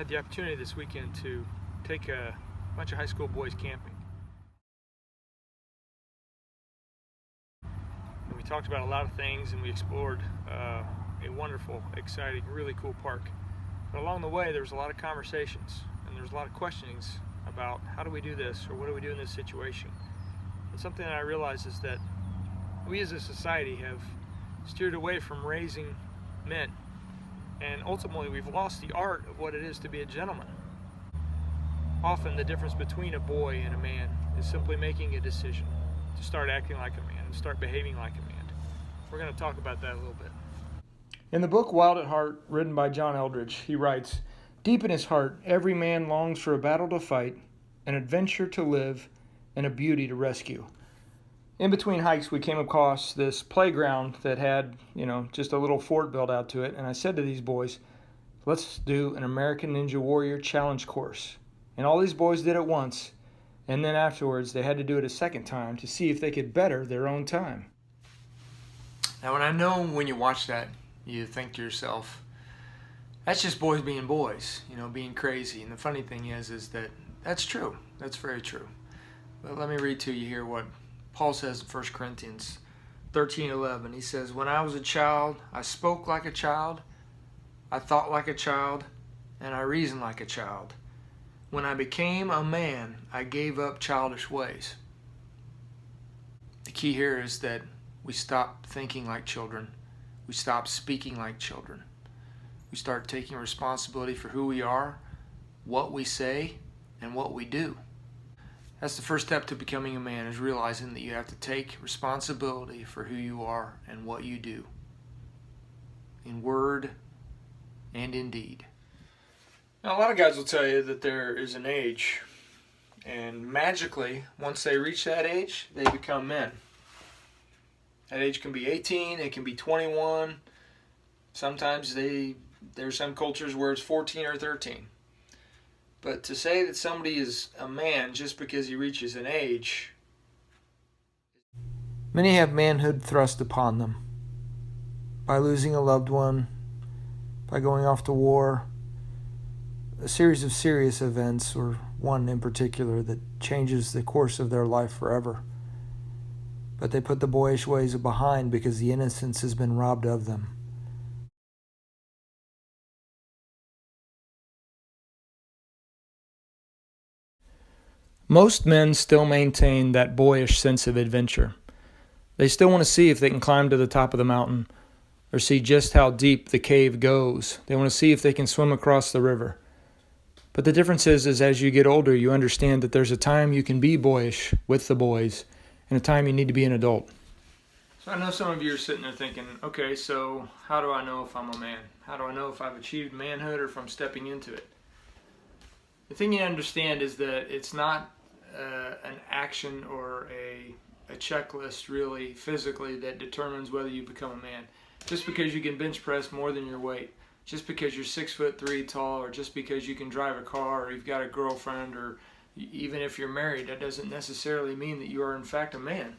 had the opportunity this weekend to take a bunch of high school boys camping. And we talked about a lot of things, and we explored a wonderful, exciting, really cool park. But along the way, there was a lot of conversations, and there was a lot of questionings about how do we do this, or what do we do in this situation. And something that I realized is that we as a society have steered away from raising men, and ultimately we've lost the art of what it is to be a gentleman. Often the difference between a boy and a man is simply making a decision to start acting like a man and start behaving like a man. We're going to talk about that a little bit. In the book Wild at Heart, written by John Eldredge, he writes, "Deep in his heart, every man longs for a battle to fight, an adventure to live, and a beauty to rescue." In between hikes, we came across this playground that had, just a little fort built out to it. And I said to these boys, let's do an American Ninja Warrior challenge course. And all these boys did it once. And then afterwards, they had to do it a second time to see if they could better their own time. Now, I know when you watch that, you think to yourself, that's just boys being boys, being crazy. And the funny thing is that that's true. That's very true. But let me read to you here what Paul says in 1 Corinthians 13:11. He says, "When I was a child, I spoke like a child, I thought like a child, and I reasoned like a child. When I became a man, I gave up childish ways." The key here is that we stop thinking like children. We stop speaking like children. We start taking responsibility for who we are, what we say, and what we do. That's the first step to becoming a man, is realizing that you have to take responsibility for who you are and what you do, in word and in deed. Now, a lot of guys will tell you that there is an age, and magically, once they reach that age, they become men. That age can be 18, it can be 21. Sometimes there's some cultures where it's 14 or 13. But to say that somebody is a man just because he reaches an age... Many have manhood thrust upon them by losing a loved one, by going off to war, a series of serious events, or one in particular that changes the course of their life forever. But they put the boyish ways behind because the innocence has been robbed of them. Most men still maintain that boyish sense of adventure. They still want to see if they can climb to the top of the mountain, or see just how deep the cave goes. They want to see if they can swim across the river. But the difference is as you get older, you understand that there's a time you can be boyish with the boys, and a time you need to be an adult. So I know some of you are sitting there thinking, okay, so how do I know if I'm a man? How do I know if I've achieved manhood or if I'm stepping into it? The thing you understand is that it's not an action or a checklist, really, physically, that determines whether you become a man. Just because you can bench press more than your weight, just because you're 6'3" tall, or just because you can drive a car, or you've got a girlfriend, or even if you're married, that doesn't necessarily mean that you are in fact a man.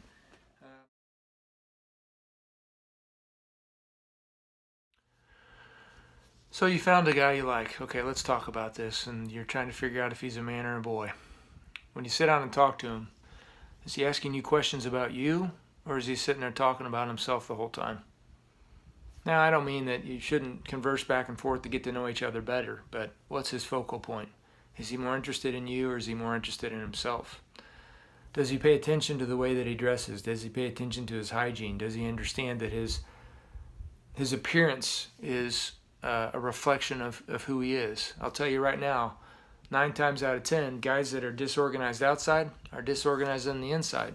So you found a guy you like. Okay, let's talk about this. And you're trying to figure out if he's a man or a boy. When you sit down and talk to him, is he asking you questions about you, or is he sitting there talking about himself the whole time? Now, I don't mean that you shouldn't converse back and forth to get to know each other better, but what's his focal point? Is he more interested in you, or is he more interested in himself? Does he pay attention to the way that he dresses? Does he pay attention to his hygiene? Does he understand that his appearance is a reflection of who he is? I'll tell you right now, 9 times out of 10, guys that are disorganized outside are disorganized on the inside.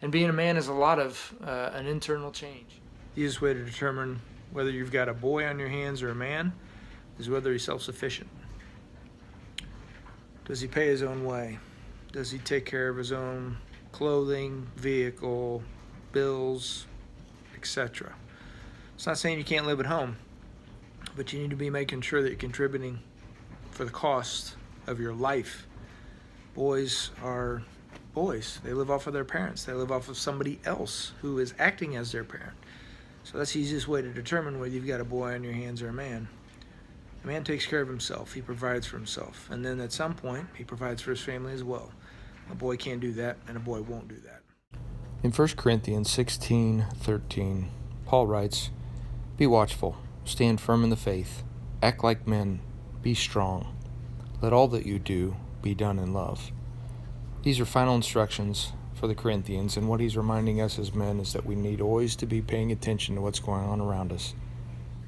And being a man is a lot of an internal change. The easiest way to determine whether you've got a boy on your hands or a man is whether he's self-sufficient. Does he pay his own way? Does he take care of his own clothing, vehicle, bills, etc.? It's not saying you can't live at home, but you need to be making sure that you're contributing for the cost of your life. Boys are boys. They live off of their parents. They live off of somebody else who is acting as their parent. So that's the easiest way to determine whether you've got a boy on your hands or a man. A man takes care of himself. He provides for himself. And then at some point, he provides for his family as well. A boy can't do that, and a boy won't do that. In 1 Corinthians 16:13, Paul writes, "Be watchful, stand firm in the faith, act like men, be strong. Let all that you do be done in love." These are final instructions for the Corinthians, and what he's reminding us as men is that we need always to be paying attention to what's going on around us.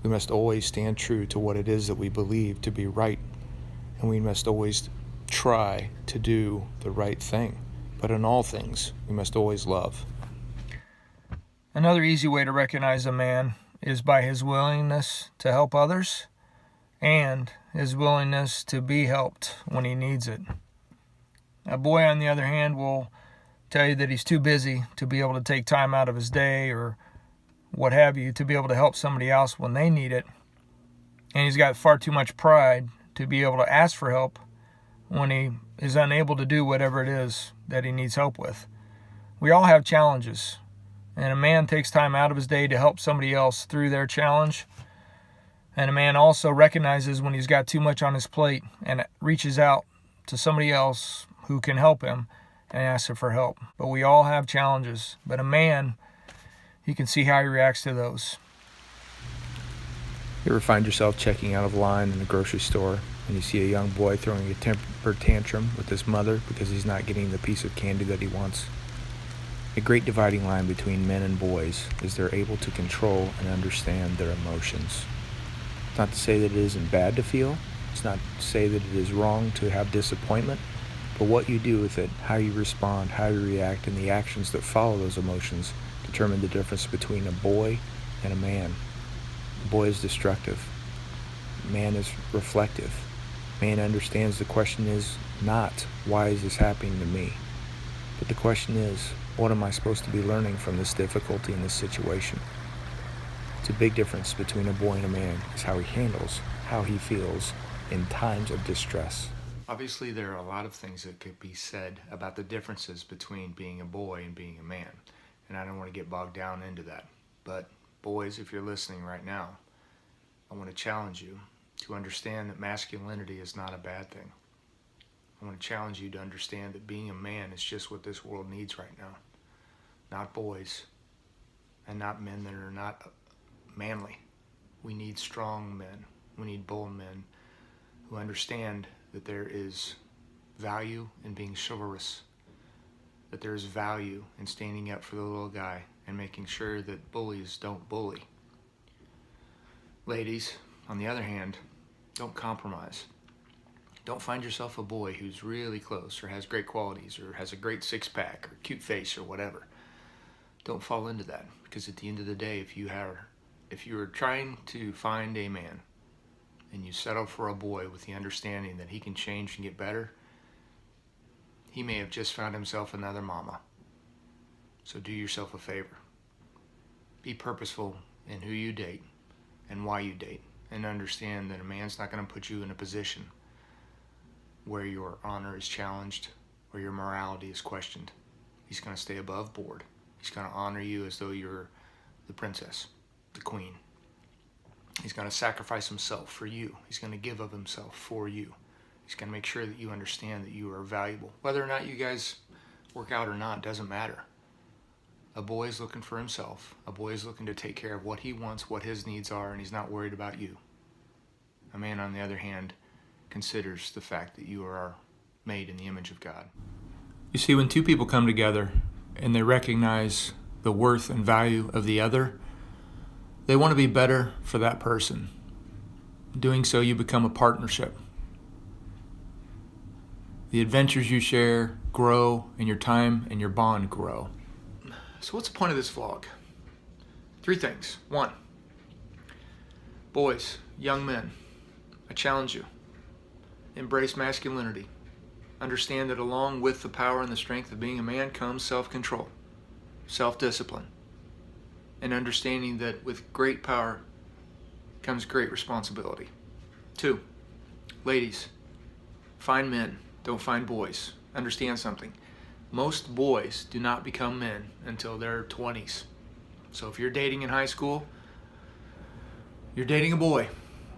We must always stand true to what it is that we believe to be right, and we must always try to do the right thing. But in all things, we must always love. Another easy way to recognize a man is by his willingness to help others and his willingness to be helped when he needs it. A boy, on the other hand, will tell you that he's too busy to be able to take time out of his day or what have you to be able to help somebody else when they need it. And he's got far too much pride to be able to ask for help when he is unable to do whatever it is that he needs help with. We all have challenges, and a man takes time out of his day to help somebody else through their challenge. And a man also recognizes when he's got too much on his plate and reaches out to somebody else who can help him and asks him for help. But we all have challenges. But a man, he can see how he reacts to those. You ever find yourself checking out of line in a grocery store and you see a young boy throwing a temper tantrum with his mother because he's not getting the piece of candy that he wants? A great dividing line between men and boys is they're able to control and understand their emotions. It's not to say that it isn't bad to feel. It's not to say that it is wrong to have disappointment. But what you do with it, how you respond, how you react, and the actions that follow those emotions determine the difference between a boy and a man. A boy is destructive. Man is reflective. Man understands the question is not, why is this happening to me? But the question is, what am I supposed to be learning from this difficulty in this situation? It's a big difference between a boy and a man is how he handles, how he feels in times of distress. Obviously, there are a lot of things that could be said about the differences between being a boy and being a man, and I don't want to get bogged down into that. But boys, if you're listening right now, I want to challenge you to understand that masculinity is not a bad thing. I want to challenge you to understand that being a man is just what this world needs right now. Not boys, and not men that are not manly. We need strong men. We need bold men who understand that there is value in being chivalrous, that there is value in standing up for the little guy and making sure that bullies don't bully. Ladies, on the other hand, don't compromise. Don't find yourself a boy who's really close or has great qualities or has a great six-pack or cute face or whatever. Don't fall into that, because at the end of the day, if you are trying to find a man and you settle for a boy with the understanding that he can change and get better, he may have just found himself another mama. So do yourself a favor. Be purposeful in who you date and why you date, and understand that a man's not going to put you in a position where your honor is challenged, where your morality is questioned. He's going to stay above board. He's going to honor you as though you're the princess, the queen. He's going to sacrifice himself for you. He's going to give of himself for you. He's going to make sure that you understand that you are valuable. Whether or not you guys work out or not doesn't matter. A boy is looking for himself. A boy is looking to take care of what he wants, what his needs are, and he's not worried about you. A man, on the other hand, considers the fact that you are made in the image of God. You see, when two people come together and they recognize the worth and value of the other, they want to be better for that person. Doing so, you become a partnership. The adventures you share grow, and your time and your bond grow. So what's the point of this vlog? 3 things. 1, boys, young men, I challenge you. Embrace masculinity. Understand that along with the power and the strength of being a man comes self-control, self-discipline, and understanding that with great power comes great responsibility. 2, ladies, find men, don't find boys. Understand something. Most boys do not become men until their 20s. So if you're dating in high school, you're dating a boy.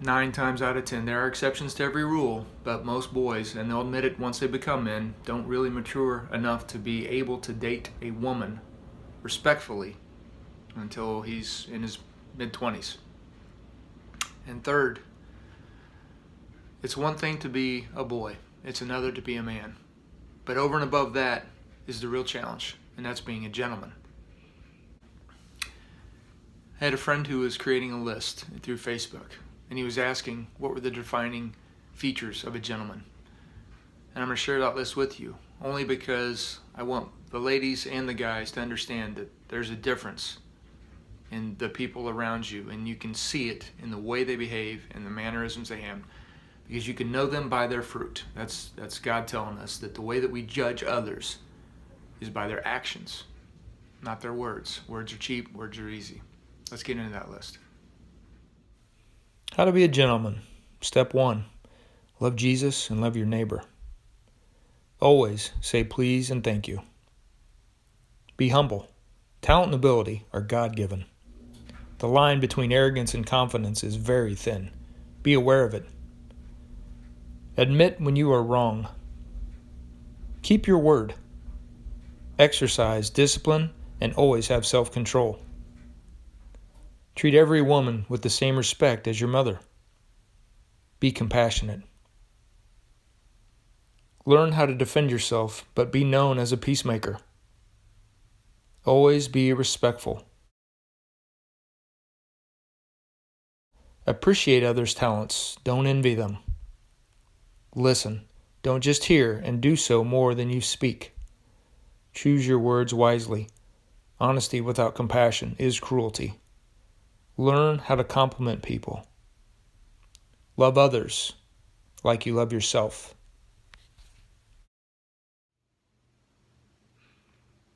9 times out of 10, there are exceptions to every rule, but most boys, and they'll admit it once they become men, don't really mature enough to be able to date a woman respectfully until he's in his mid-20s. And third, it's one thing to be a boy, it's another to be a man. But over and above that is the real challenge, and that's being a gentleman. I had a friend who was creating a list through Facebook, and he was asking what were the defining features of a gentleman. And I'm going to share that list with you, only because I want the ladies and the guys to understand that there's a difference in the people around you, and you can see it in the way they behave and the mannerisms they have, because you can know them by their fruit. That's God telling us that the way that we judge others is by their actions, not their words. Words are cheap, words are easy. Let's get into that list. How to be a gentleman. Step 1, love Jesus and love your neighbor. Always say please and thank you. Be humble. Talent and ability are God-given. The line between arrogance and confidence is very thin. Be aware of it. Admit when you are wrong. Keep your word. Exercise discipline and always have self-control. Treat every woman with the same respect as your mother. Be compassionate. Learn how to defend yourself, but be known as a peacemaker. Always be respectful. Appreciate others' talents. Don't envy them. Listen. Don't just hear, and do so more than you speak. Choose your words wisely. Honesty without compassion is cruelty. Learn how to compliment people. Love others like you love yourself.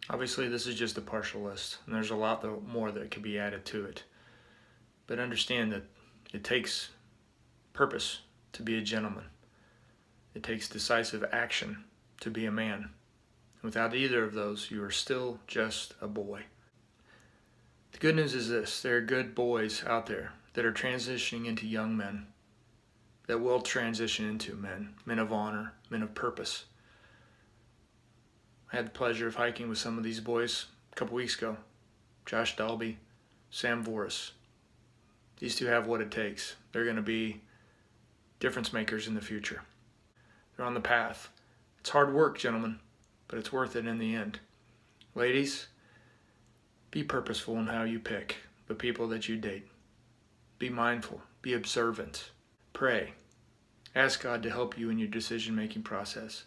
Obviously, this is just a partial list, and there's a lot more that could be added to it. But understand that it takes purpose to be a gentleman. It takes decisive action to be a man. Without either of those, you are still just a boy. The good news is this: there are good boys out there that are transitioning into young men, that will transition into men of honor, men of purpose. I had the pleasure of hiking with some of these boys a couple weeks ago. Josh Dalby, Sam Voris. These two have what it takes. They're going to be difference makers in the future. They're on the path. It's hard work, gentlemen, but it's worth it in the end. Ladies, be purposeful in how you pick the people that you date. Be mindful. Be observant. Pray. Ask God to help you in your decision-making process.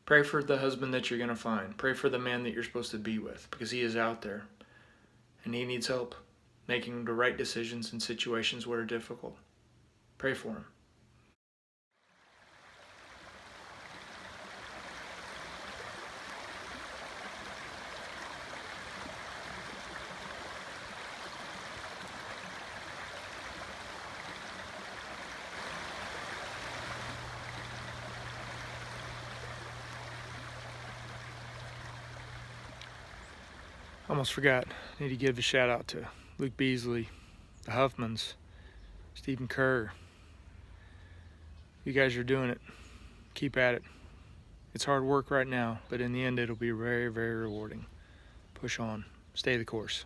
Pray for the husband that you're going to find. Pray for the man that you're supposed to be with, because he is out there and he needs help making the right decisions in situations where are difficult. Pray for him. Almost forgot. I need to give a shout out to Luke Beasley, the Huffmans, Stephen Kerr. You guys are doing it. Keep at it. It's hard work right now, but in the end it'll be very, very rewarding. Push on. Stay the course.